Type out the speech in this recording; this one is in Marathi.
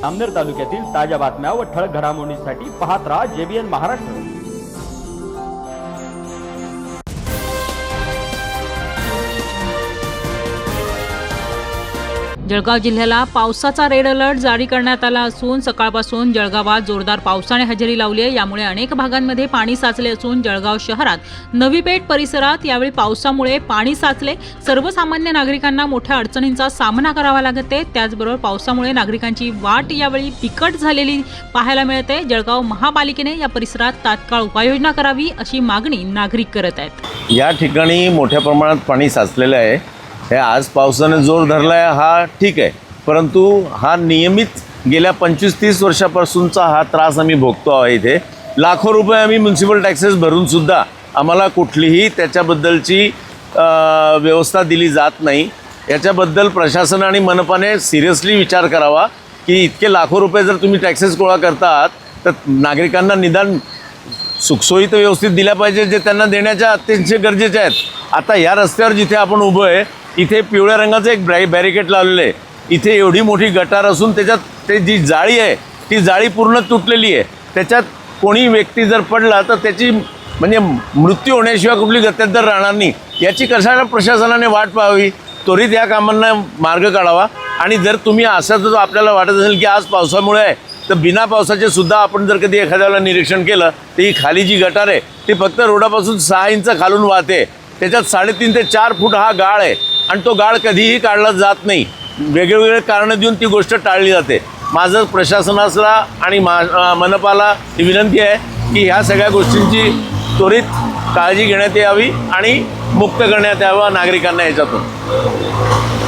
अमनेर तालुक्यातील ताज्या बातम्या व ठळक घडामोडींसाठी पाहत राहा JBN महाराष्ट्र। जळगाव जिल्ह्याला पावसाचा रेड अलर्ट जारी करण्यात आला असून सकाळपासून जळगावात जोरदार पावसाने हजेरी लावली आहे। यामुळे अनेक भागांमध्ये पाणी साचले असून जळगाव शहरात नवी पेठ परिसरात यावेळी पावसामुळे पाणी साचले। सर्वसामान्य नागरिकांना मोठ्या अडचणींचा सामना करावा लागत आहे। त्याचबरोबर पावसामुळे नागरिकांची वाट यावेळी बिकट झालेली पाहायला मिळते। जळगाव महापालिकेने या परिसरात तात्काळ उपाययोजना करावी अशी मागणी नागरिक करत आहेत। या ठिकाणी मोठ्या प्रमाणात पाणी साचलेलं आहे। हे आज पावसाने जोर धरलाय हा ठीक आहे, परंतु हा नियमित गेल्या 25-30 वर्षापासूनचा हा त्रास आम्ही भोगतो आहे। इथे लाखो रुपये आम्ही म्युन्सिपल टॅक्सेस भरून सुद्धा आम्हाला कुठलीही त्याच्याबद्दलची व्यवस्था दिली जात नाही। याच्याबद्दल प्रशासन आणि मनपाने सिरियसली विचार करावा की इतके लाखो रुपये जर तुम्ही टॅक्सेस गोळा करतात तर नागरिकांना निदान सुखसोयी तर व्यवस्थित दिल्या पाहिजे जे त्यांना देण्याच्या अत्यंत गरजेचे आहेत। आता या रस्त्यावर जिथे आपण उभं आहे इथे पिवळ्या रंगाचं एक बॅरिकेड लावलेलं आहे। इथे एवढी मोठी गटार असून त्याच्यात ते जी जाळी आहे ती जाळी पूर्ण तुटलेली आहे। त्याच्यात कोणी व्यक्ती जर पडला तर त्याची म्हणजे मृत्यू होण्याशिवाय कुठली गत्यंतर राहणार नाही। याची कशाला प्रशासनाने वाट पाहावी, त्वरित या कामांना मार्ग काढावा। आणि जर तुम्ही असं जर आपल्याला वाटत असेल की आज पावसामुळे आहे तर बिना पावसाचे सुद्धा आपण जर कधी एखाद्याला निरीक्षण केलं तर ही खाली जी गटार आहे ती फक्त रोडापासून 6 इंच खालून वाहते। त्याच्यात 3.5 ते 4 फूट हा गाळ आहे आणि तो गाळ कधीही काढला जात नाही। वेगवेगळे कारणं देऊन ती गोष्ट टाळली जाते। माझं प्रशासनाला आणि मनपाला ही विनंती आहे की ह्या सगळ्या गोष्टींची त्वरित काळजी घेण्यात यावी आणि मुक्त करण्यात यावं नागरिकांना याच्यातून।